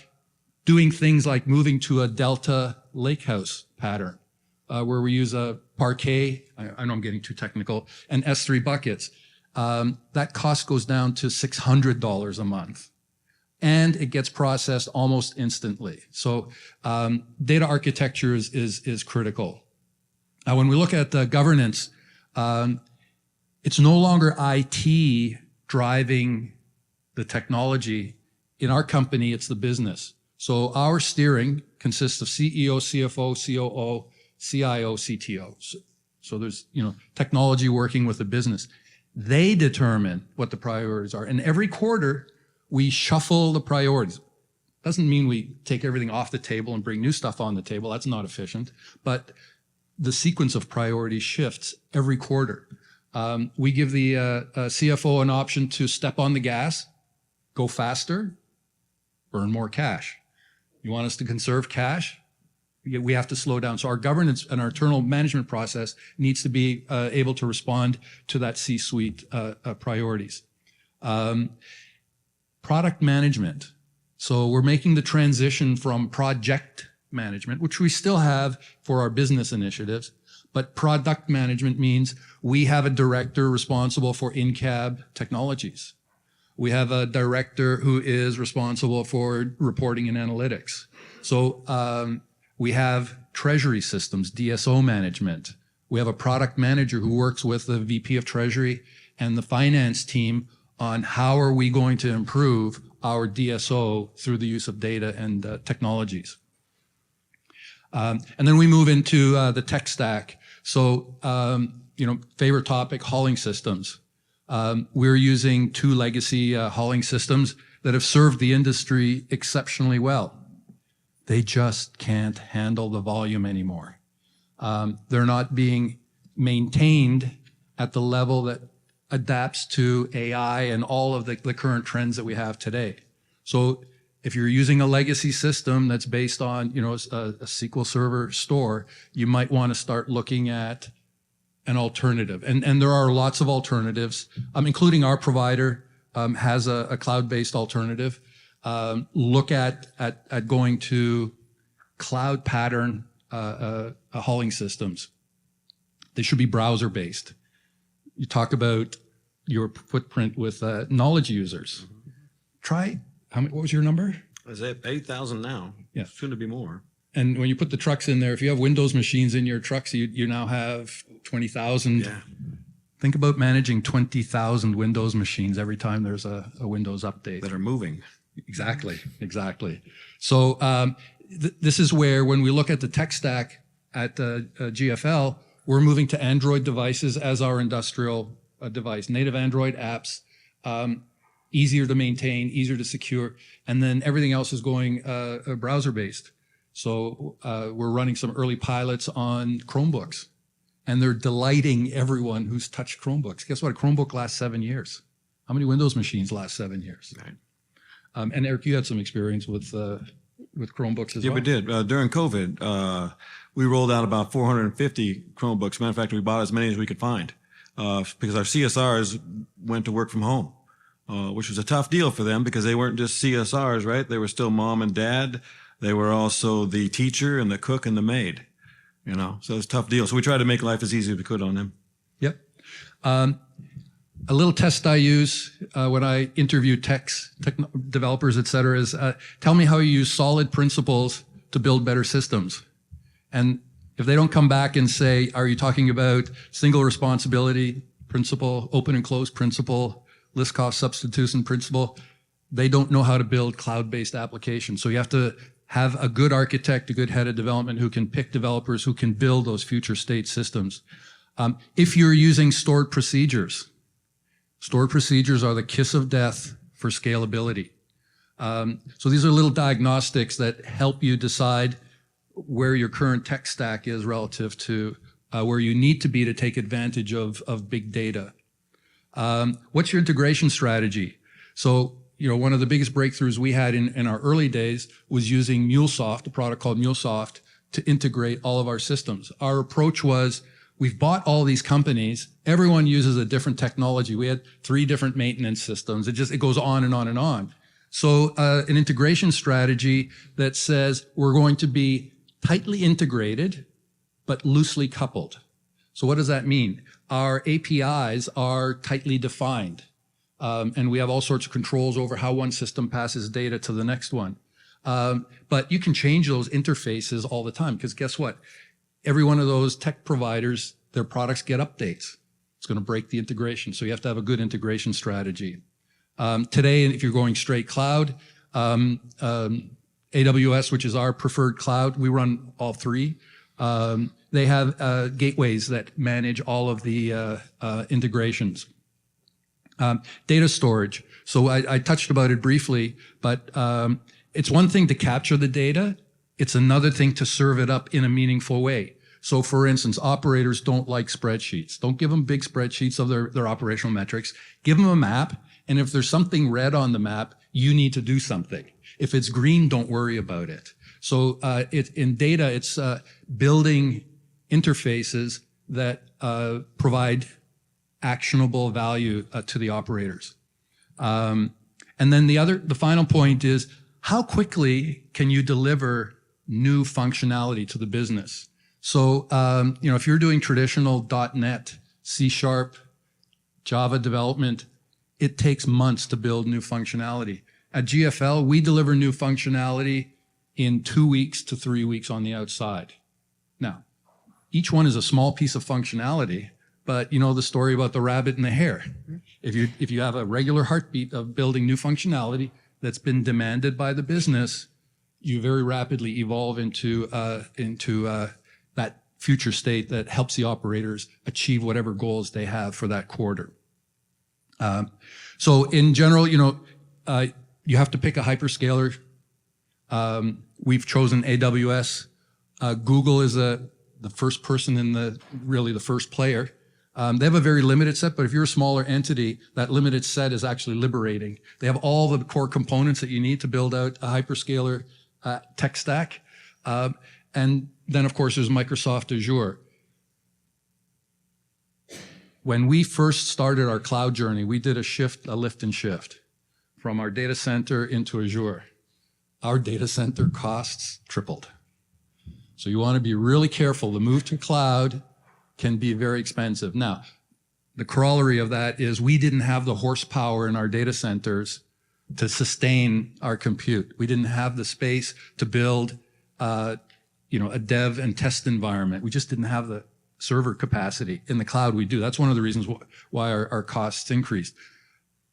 Speaker 4: doing things like moving to a Delta Lakehouse pattern, where we use a Parquet, I know I'm getting too technical, and S3 buckets. That cost goes down to $600 a month. And it gets processed almost instantly. So data architecture is critical. When we look at governance, it's no longer IT driving the technology. In our company, it's the business. So our steering consists of CEO, CFO, COO, CIO, CTO. So there's, technology working with the business. They determine what the priorities are. And every quarter, we shuffle the priorities. Doesn't mean we take everything off the table and bring new stuff on the table. That's not efficient. But the sequence of priorities shifts every quarter. We give the CFO an option to step on the gas, go faster, burn more cash. You want us to conserve cash? We have to slow down. So our governance and our internal management process needs to be able to respond to that C-suite priorities. Product management. So we're making the transition from project management, which we still have for our business initiatives, but product management means we have a director responsible for in-cab technologies. We have a director who is responsible for reporting and analytics. So we have treasury systems, DSO management. We have a product manager who works with the VP of Treasury and the finance team on how are we going to improve our DSO through the use of data and technologies. And then we move into the tech stack. So, favorite topic, hauling systems. We're using 2 legacy hauling systems that have served the industry exceptionally well. They just can't handle the volume anymore. They're not being maintained at the level that adapts to AI and all of the current trends that we have today. So if you're using a legacy system that's based on, a SQL Server store, you might want to start looking at an alternative. And there are lots of alternatives, including our provider has a cloud-based alternative. Look at going to cloud pattern hauling systems. They should be browser-based. You talk about your footprint with knowledge users. Try, what was your number?
Speaker 5: Is it 8,000 now?
Speaker 4: Yeah.
Speaker 5: Soon to be more.
Speaker 4: And when you put the trucks in there, if you have Windows machines in your trucks, you now have 20,000.
Speaker 5: Yeah.
Speaker 4: Think about managing 20,000 Windows machines every time there's a Windows update.
Speaker 5: That are moving.
Speaker 4: Exactly. So this is where, when we look at the tech stack at GFL, we're moving to Android devices as our industrial device. Native Android apps, easier to maintain, easier to secure, and then everything else is going browser-based. So we're running some early pilots on Chromebooks, and they're delighting everyone who's touched Chromebooks. Guess what? A Chromebook lasts 7 years. How many Windows machines last 7 years?
Speaker 5: Right.
Speaker 4: And Eric, you had some experience with Chromebooks as well.
Speaker 5: Yeah, we did. During COVID, we rolled out about 450 Chromebooks. Matter of fact, we bought as many as we could find because our CSRs went to work from home, which was a tough deal for them because they weren't just CSRs, right? They were still mom and dad. They were also the teacher and the cook and the maid, So it's a tough deal. So we tried to make life as easy as we could on them.
Speaker 4: Yep. A little test I use when I interview tech developers, et cetera, is tell me how you use solid principles to build better systems. And if they don't come back and say, are you talking about single responsibility principle, open and closed principle, list cost substitution principle, they don't know how to build cloud-based applications. So you have to have a good architect, a good head of development who can pick developers who can build those future state systems. If you're using stored procedures are the kiss of death for scalability. So these are little diagnostics that help you decide where your current tech stack is relative to where you need to be to take advantage of big data. What's your integration strategy? So, one of the biggest breakthroughs we had in our early days was using MuleSoft, a product called MuleSoft, to integrate all of our systems. Our approach was, we've bought all these companies. Everyone uses a different technology. We had 3 different maintenance systems. It goes on and on and on. So an integration strategy that says we're going to be tightly integrated, but loosely coupled. So what does that mean? Our APIs are tightly defined. And we have all sorts of controls over how one system passes data to the next one. But you can change those interfaces all the time, because guess what? Every one of those tech providers, their products get updates. It's going to break the integration. So you have to have a good integration strategy. Today, if you're going straight cloud, AWS, which is our preferred cloud, we run all 3. They have gateways that manage all of the integrations. Data storage. So I touched about it briefly, but it's one thing to capture the data. It's another thing to serve it up in a meaningful way. So for instance, operators don't like spreadsheets. Don't give them big spreadsheets of their operational metrics. Give them a map. And if there's something red on the map, you need to do something. If it's green, don't worry about it. So in data, it's building interfaces that provide actionable value to the operators. And then the final point is, how quickly can you deliver new functionality to the business? So, if you're doing traditional .NET, C#, Java development, it takes months to build new functionality. At GFL, we deliver new functionality in 2 weeks to 3 weeks on the outside. Now, each one is a small piece of functionality, but you know the story about the rabbit and the hare. If you have a regular heartbeat of building new functionality that's been demanded by the business, you very rapidly evolve into that future state that helps the operators achieve whatever goals they have for that quarter. So in general, you have to pick a hyperscaler. We've chosen AWS. Google is the first person really the first player. They have a very limited set, but if you're a smaller entity, that limited set is actually liberating. They have all the core components that you need to build out a hyperscaler tech stack. And then, of course, there's Microsoft Azure. When we first started our cloud journey, we did a lift and shift from our data center into Azure. Our data center costs tripled. So you want to be really careful. The move to cloud can be very expensive. Now, the corollary of that is we didn't have the horsepower in our data centers to sustain our compute. We didn't have the space to build, a dev and test environment. We just didn't have the server capacity. In the cloud, we do. That's one of the reasons why our costs increased.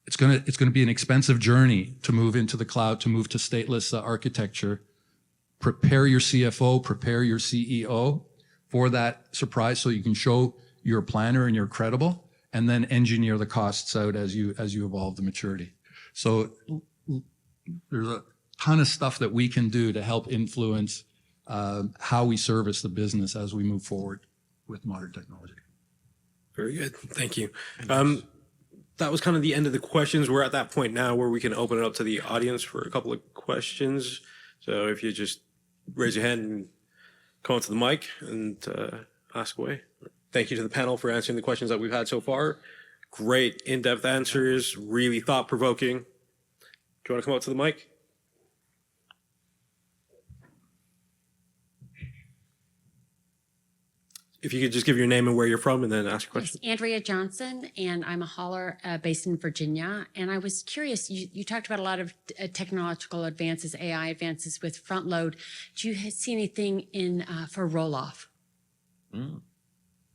Speaker 4: It's going to be an expensive journey to move into the cloud, to move to stateless architecture. Prepare your CFO, prepare your CEO for that surprise, so you can show you're a planner and you're credible, and then engineer the costs out as you evolve the maturity. So there's a ton of stuff that we can do to help influence how we service the business as we move forward with modern technology.
Speaker 2: Very good. Thank you. That was kind of the end of the questions. We're at that point now where we can open it up to the audience for a couple of questions. So if you just raise your hand and come up to the mic and ask away. Thank you to the panel for answering the questions that we've had so far. Great in-depth answers, really thought-provoking. Do you want to come up to the mic? If you could just give your name and where you're from and then ask your question.
Speaker 6: Yes, Andrea Johnson, and I'm a hauler based in Virginia. And I was curious, you talked about a lot of technological advances, AI advances with front load. Do you see anything for roll-off?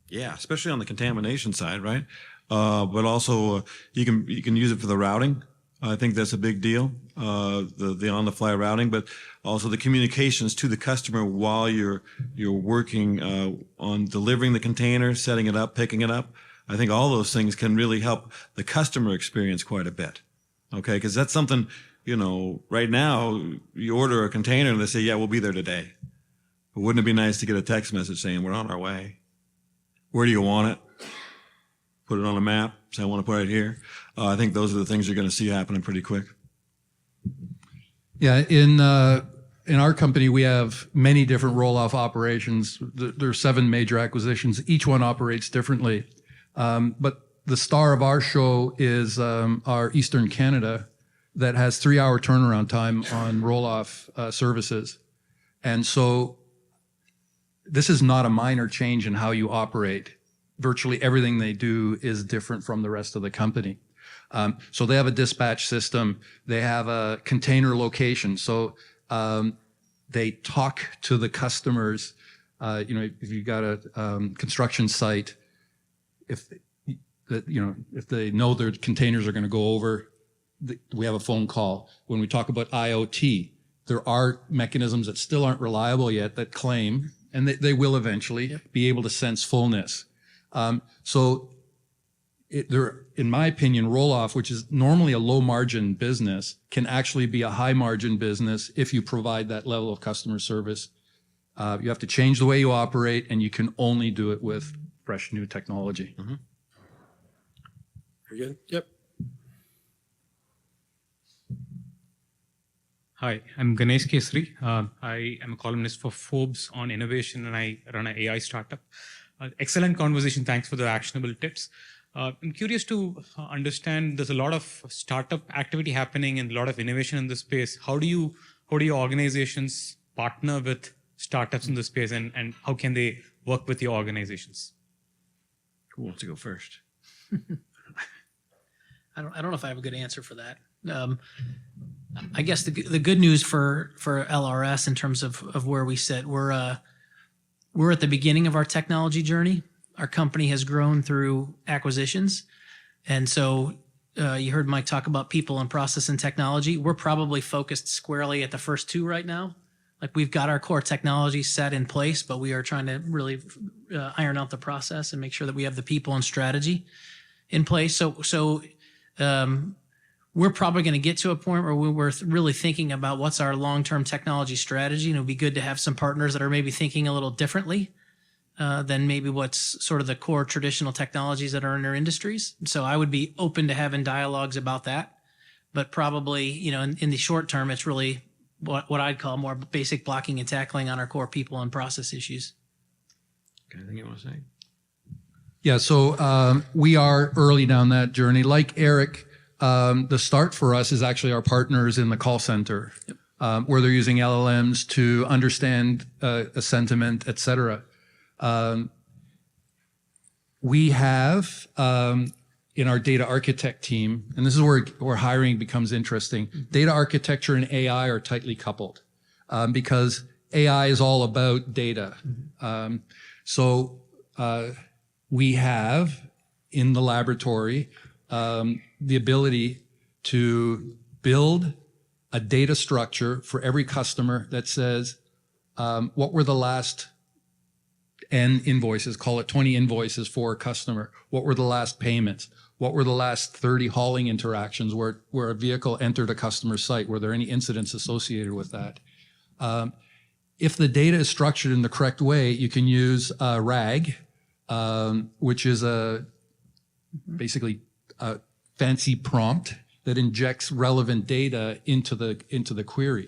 Speaker 5: Yeah, especially on the contamination side, right? But also you can use it for the routing. I think that's a big deal, the on-the-fly routing, but also the communications to the customer while you're working on delivering the container, setting it up, picking it up. I think all those things can really help the customer experience quite a bit. Okay, because that's something, right now you order a container and they say, yeah, we'll be there today. But wouldn't it be nice to get a text message saying we're on our way? Where do you want it? Put it on a map. Say, I want to put it here. I think those are the things you're going to see happening pretty quick.
Speaker 4: Yeah, in our company, we have many different roll-off operations. There are 7 major acquisitions. Each one operates differently. But the star of our show is our Eastern Canada that has 3-hour turnaround time on roll-off services. And so this is not a minor change in how you operate. Virtually everything they do is different from the rest of the company. So they have a dispatch system. They have a container location. So they talk to the customers. If you got a construction site, if they know their containers are going to go over, we have a phone call. When we talk about IoT, there are mechanisms that still aren't reliable yet that claim, and they will eventually be able to sense fullness. In my opinion, roll-off, which is normally a low-margin business, can actually be a high-margin business if you provide that level of customer service. You have to change the way you operate, and you can only do it with fresh new technology.
Speaker 2: Mm-hmm. Very good. Yep.
Speaker 7: Hi, I'm Ganesh Kesri. I am a columnist for Forbes on innovation, and I run an AI startup. Excellent conversation. Thanks for the actionable tips. I'm curious to understand, there's a lot of startup activity happening and a lot of innovation in this space. How do your organizations partner with startups in this space, and how can they work with your organizations?
Speaker 5: Who wants to go first?
Speaker 3: I don't know if I have a good answer for that. I guess the good news for LRS in terms of where we sit, we're at the beginning of our technology journey. Our company has grown through acquisitions. And so you heard Mike talk about people and process and technology. We're probably focused squarely at the first 2 right now. Like, we've got our core technology set in place, but we are trying to really iron out the process and make sure that we have the people and strategy in place. So we're probably going to get to a point where we're really thinking about what's our long-term technology strategy. And it would be good to have some partners that are maybe thinking a little differently than maybe what's sort of the core traditional technologies that are in their industries. So I would be open to having dialogues about that. But probably, in the short term, it's really what I'd call more basic blocking and tackling on our core people and process issues.
Speaker 5: Anything you want to say?
Speaker 4: Yeah, so we are early down that journey. Like Eric, the start for us is actually our partners in the call center, where they're using LLMs to understand a sentiment, et cetera. We have in our data architect team, and this is where hiring becomes interesting, data architecture and AI are tightly coupled because AI is all about data. We have in the laboratory the ability to build a data structure for every customer that says, what were the last N invoices, call it 20 invoices for a customer? What were the last payments? What were the last 30 hauling interactions where a vehicle entered a customer site? Were there any incidents associated with that? If the data is structured in the correct way, you can use RAG, which is basically a fancy prompt that injects relevant data into the query,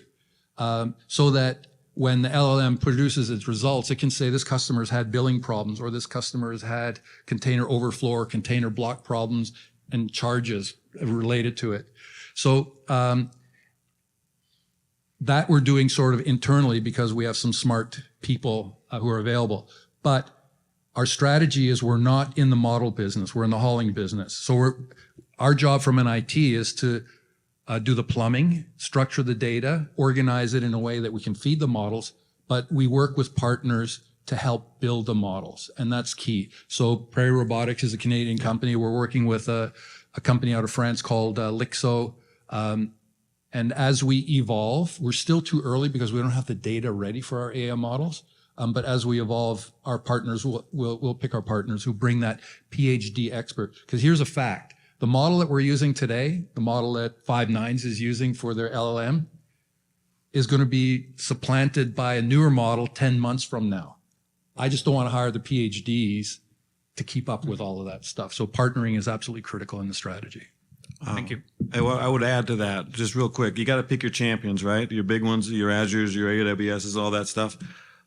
Speaker 4: so that when the LLM produces its results, it can say this customer's had billing problems, or this customer has had container overflow or container block problems and charges related to it. So that we're doing sort of internally because we have some smart people who are available. But our strategy is we're not in the model business, we're in the hauling business. So our job from an IT is to do the plumbing, structure the data, organize it in a way that we can feed the models, but we work with partners to help build the models, and that's key. So Prairie Robotics is a Canadian company. We're working with a company out of France called Lixo. And as we evolve, we're still too early because we don't have the data ready for our AI models. But as we evolve, our partners we'll pick our partners who bring that PhD expert. Because here's a fact. The model that we're using today, the model that Five9 is using for their LLM, is going to be supplanted by a newer model 10 months from now. I just don't want to hire the PhDs to keep up with all of that stuff. So partnering is absolutely critical in the strategy.
Speaker 7: Thank you.
Speaker 5: I would add to that just real quick. You got to pick your champions, right? Your big ones, your Azures, your AWSs, all that stuff.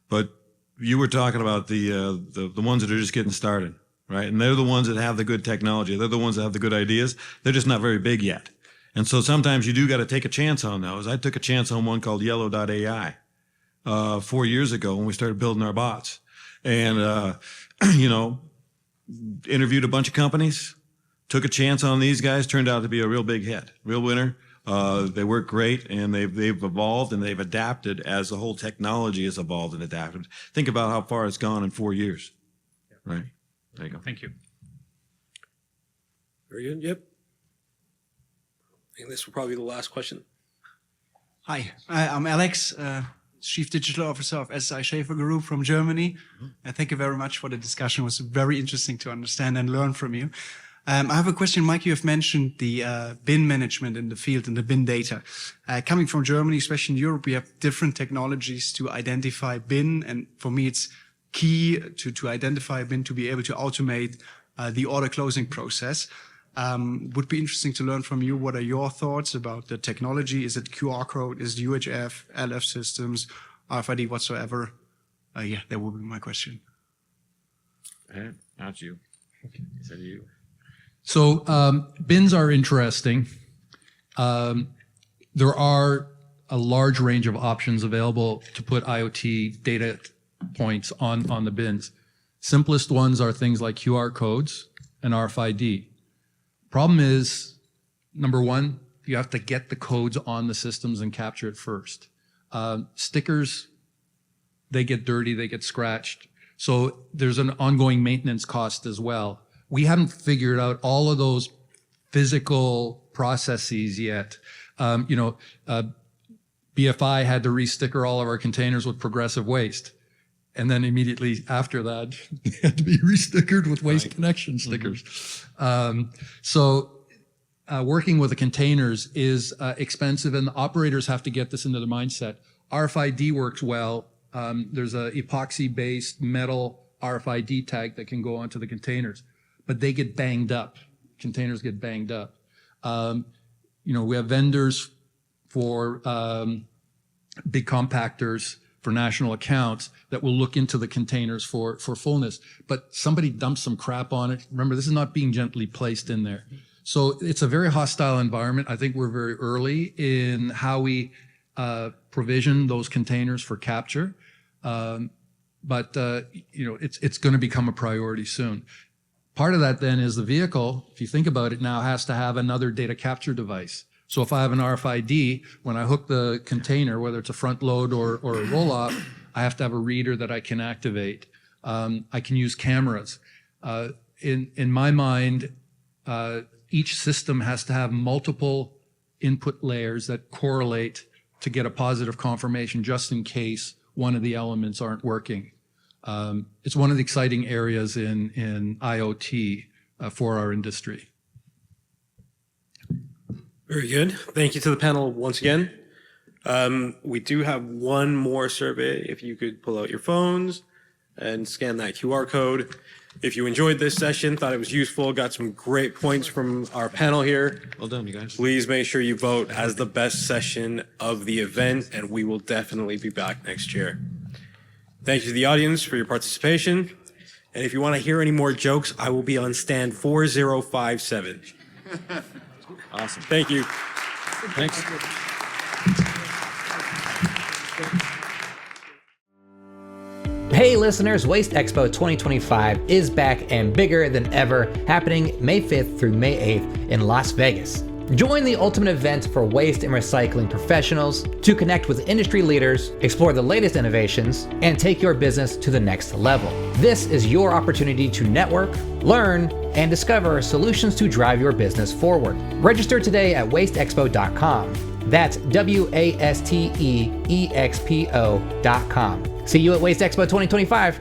Speaker 5: But you were talking about the ones that are just getting started, right? And they're the ones that have the good technology. They're the ones that have the good ideas. They're just not very big yet. And so sometimes you do got to take a chance on those. I took a chance on one called Yellow.ai 4 years ago when we started building our bots. And, interviewed a bunch of companies, took a chance on these guys, turned out to be a real big hit, real winner. They work great, and they've evolved and they've adapted as the whole technology has evolved and adapted. Think about how far it's gone in 4 years, right? There you go.
Speaker 7: Thank you.
Speaker 2: Very good. Yep. I think this will probably be the last question.
Speaker 8: Hi, I'm Alex, Chief Digital Officer of SI Schaefer Group from Germany. Thank you very much for the discussion. It was very interesting to understand and learn from you. I have a question, Mike. You have mentioned the bin management in the field and the bin data. Coming from Germany, especially in Europe, we have different technologies to identify bin. And for me, it's key to identify a bin to be able to automate the order closing process. Would be interesting to learn from you. What are your thoughts about the technology? Is it QR code? Is it UHF, LF systems, RFID whatsoever? Yeah, that would be my question.
Speaker 5: Not you. Said you.
Speaker 4: So bins are interesting. There are a large range of options available to put IoT data points on the bins. Simplest ones are things like QR codes and RFID. Problem is, number one, you have to get the codes on the systems and capture it first. Stickers, they get dirty, they get scratched. So there's an ongoing maintenance cost as well. We haven't figured out all of those physical processes yet. BFI had to re-sticker all of our containers with progressive waste. And then immediately after that, they had to be re-stickered with Waste Connection stickers. Working with the containers is expensive, and the operators have to get this into their mindset. RFID works well. There's a epoxy-based metal RFID tag that can go onto the containers, but they get banged up. Containers get banged up. We have vendors for big compactors for national accounts that will look into the containers for fullness, but somebody dumps some crap on it. Remember, this is not being gently placed in there. So it's a very hostile environment. I think we're very early in how we provision those containers for capture. But it's going to become a priority soon. Part of that then is the vehicle, if you think about it now, has to have another data capture device. So if I have an RFID, when I hook the container, whether it's a front load or a roll-off, I have to have a reader that I can activate. I can use cameras. In my mind, each system has to have multiple input layers that correlate to get a positive confirmation just in case one of the elements aren't working. It's one of the exciting areas in IoT for our industry.
Speaker 2: Very good. Thank you to the panel once again. We do have one more survey. If you could pull out your phones and scan that QR code. If you enjoyed this session, thought it was useful, got some great points from our panel here.
Speaker 5: Well done, you guys.
Speaker 2: Please make sure you vote as the best session of the event, and we will definitely be back next year. Thank you to the audience for your participation. And if you want to hear any more jokes, I will be on stand 4057.
Speaker 5: Awesome.
Speaker 2: Thank you.
Speaker 5: Thanks.
Speaker 1: Hey listeners, WasteExpo 2025 is back and bigger than ever, happening May 5th through May 8th in Las Vegas. Join the ultimate event for waste and recycling professionals to connect with industry leaders, explore the latest innovations, and take your business to the next level. This is your opportunity to network, learn, and discover solutions to drive your business forward. Register today at wasteexpo.com. That's WasteExpo.com. See you at WasteExpo 2025.